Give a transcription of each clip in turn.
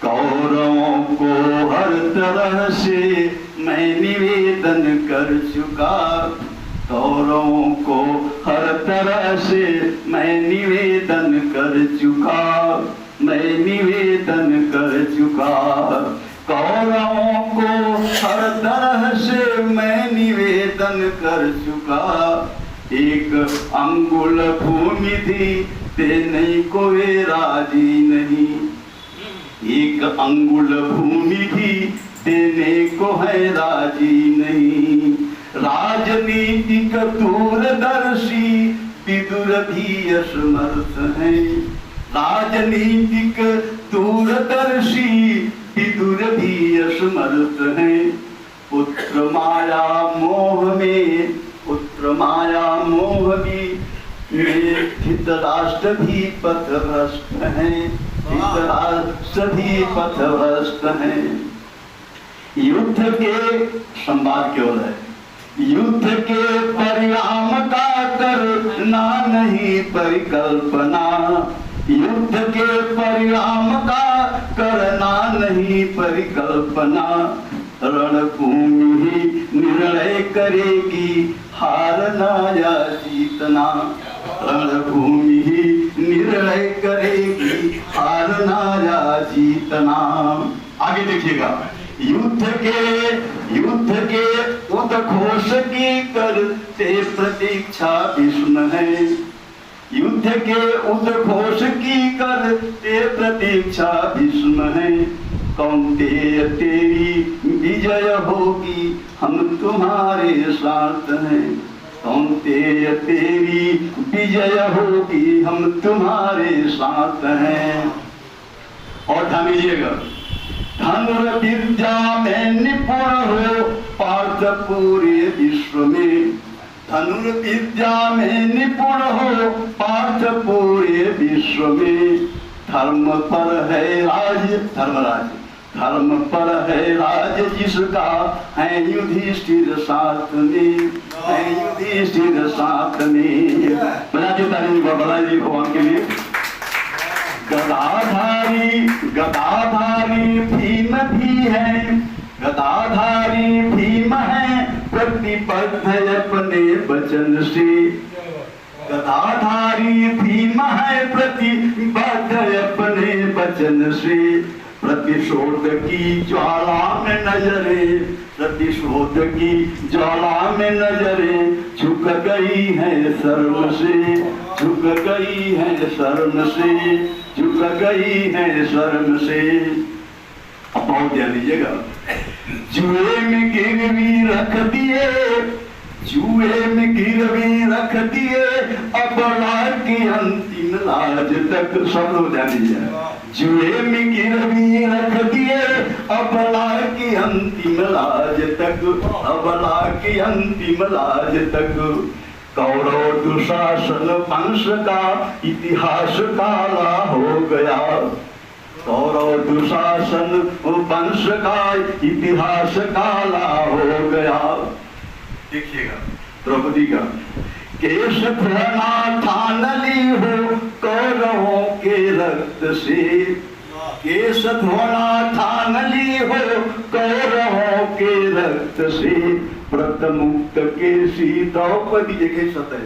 कौरवों को हर तरह से मैं निवेदन कर चुका, कौरवों को हर तरह से मैं निवेदन कर चुका, मैं निवेदन कर चुका। कौरवों को हर तरह से मैं निवेदन कर चुका। एक अंगुल भूमि थी देने को वे राजी नहीं, एक अंगुल भूमि थी देने को है राजी नहीं। राजनीतिक दूरदर्शी विदुर भी असमर्थ हैं, राजनीतिक दूरदर्शी विदुर भी असमर्थ हैं। पुत्र माया मोह में, पुत्र माया मोह भी धृतराष्ट्र भी पथभ्रष्ट हैं, धृतराष्ट्र भी पथभ्रष्ट हैं। युद्ध के संवाद क्यों है? युद्ध के परिणाम का करना नहीं परिकल्पना, युद्ध के परिणाम का करना नहीं परिकल्पना। रणभूमि ही निर्णय करेगी हारना या जीतना, रणभूमि ही निर्णय करेगी हारना या जीतना। आगे देखिएगा, युद्ध के उद्घोष की करते प्रतीक्षा भीष्म है, युद्ध के उद्घोष की करते प्रतीक्षा भीष्म है। कौन्तेय तेरी विजय होगी हम तुम्हारे साथ हैं, कौन्तेय तेरी विजय होगी हम तुम्हारे साथ हैं। और ध्यान दीजिएगा, धनुर्विद्या में निपुण हो पार्थ पूरे विश्व में, धनुर्विद्या में निपुण हो पार्थ पूरे विश्व में। धर्म पर है राज, धर्मराज, धर्म पर है राज जिसका, है युधिष्ठिर साथ में, है युधिष्ठिर साथ में। बजाइए ताली बधाई भगवान के लिए। गदाधारी, गदाधारी भीम भी है, गदाधारी भीम है प्रतिबद्ध अपने वचन से, गदाधारी भीम है प्रतिबद्ध अपने वचन से। प्रतिशोध की ज्वाला में नजरे, प्रतिशोध की ज्वाला में नजरे झुक गई है शर्म से, झुक गई है शर्म से, झुक गई है शर्म से। अब बहुत ध्यान दीजिएगा, जुए में गिरवी रख दिए, जुए में गिरवी रख दिए अब की अंतिम लाज तक। सब लोग ध्यान दीजिए, जुए में गिरवी रख दिए अब की अंतिम लाज तक, अब की अंतिम लाज तक। कौरव दुशासन वंश का इतिहास काला हो गया, कौरव दुशासन वंश का इतिहास काला हो गया। देखिएगा द्रौपदी का, केश धोना ठान ली हो कौरवों के रक्त से, केश धोना ठान ली हो कौरवों के रक्त से। व्रत मुक्त केसी द्रौपदी, देखे सत्य,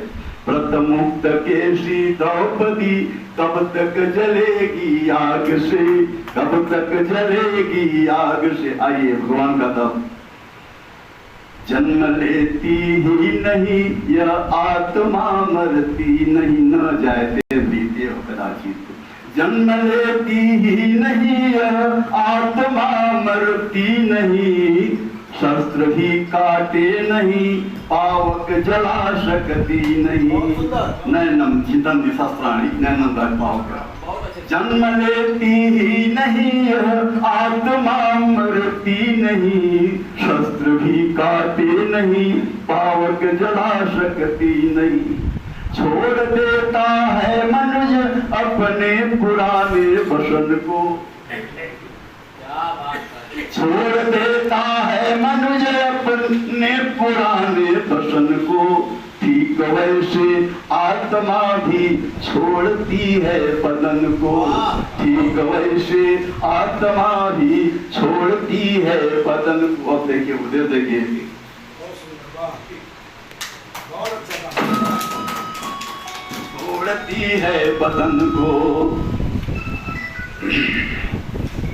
व्रत मुक्त केसी द्रौपदी कब तक जलेगी आग से, कब तक जलेगी आग से। आइए भगवान का तब जन्म लेती ही नहीं यह आत्मा मरती नहीं, न जायते बीते हो कदाचित। जन्म लेती ही नहीं यह आत्मा मरती नहीं, शस्त्र ही काटे नहीं पावक जला सकती नहीं। नैनम चिंतन शास्त्राणी नैनम पावक। जन्म लेती ही नहीं आत्मा मरती नहीं, शस्त्र भी काटे नहीं पावक जला सकती नहीं। छोड़ देता है मनुष्य अपने पुराने वसन को, छोड़ देता है मनुष्य अपने पुराने वसन को। ठीक वैसे आत्मा भी छोड़ती है बदन को, ठीक वैसे आत्मा भी छोड़ती है बदन को। अब देखिए उधर देखिए, छोड़ती है बदन को,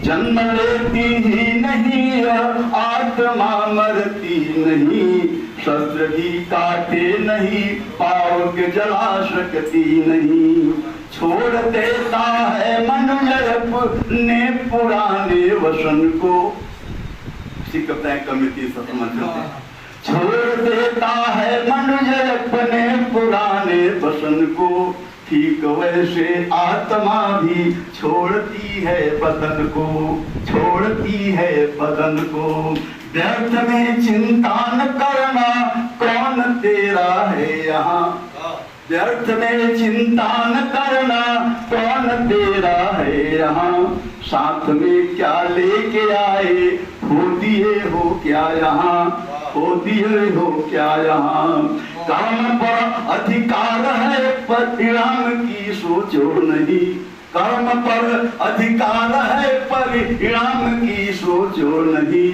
जन्म लेती ही नहीं आत्मा मरती नहीं, शस्त्र भी काटे नहीं पावक जला सकती नहीं, छोड़ देता है मनुष्य अपने पुराने वसन को। कहते हैं कमिटी से समझते हैं, छोड़ देता है मनुष्य अपने पुराने वसन को, ठीक वैसे आत्मा भी छोड़ती है बदन को, छोड़ती है बदन को। व्यर्थ में चिंता न करना कौन तेरा है यहाँ, व्यर्थ में चिंता न करना कौन तेरा है यहाँ, साथ में क्या लेके आए खो दिए हो क्या यहाँ, खो दिए हो क्या यहाँ। कर्म पर अधिकार है परिणाम की सोचो नहीं, कर्म पर अधिकार है परिणाम की सोचो नहीं,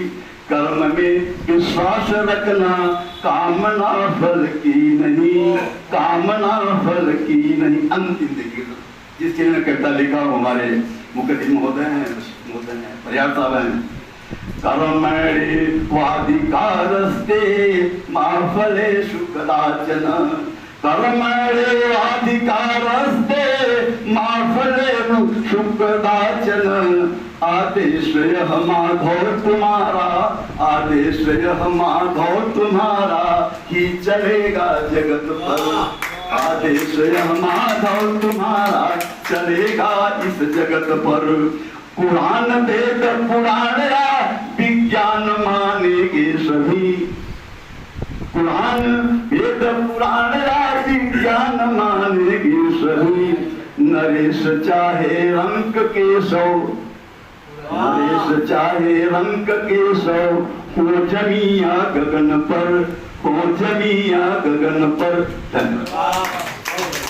कर्म में विश्वास रखना कामना फल की नहीं, कामना फल की नहीं। अंतिम देखिए जिसके ने कविता लिखा हमारे मुखर्जी महोदय हैं प्रयास साहब हैं, कर्मणे वाधिकारस्ते माफलेषु कदाचन, कर्मणे वाधिकारस्ते माफलेषु कदाचन, आदेश यह माधव तुम्हारा, आदेश यह माधव तुम्हारा ही चलेगा जगत पर, आदेश यह माधव तुम्हारा चलेगा इस जगत पर। कुरान वेद पुराण या विज्ञान मानेंगे सभी, कुरान वेद पुराण या विज्ञान मानेंगे सभी, नरेश चाहे रंग केशव, नरेश चाहे रंग केशव, हो जमिया गगन पर, हो जमिया गगन पर। धन्यवाद।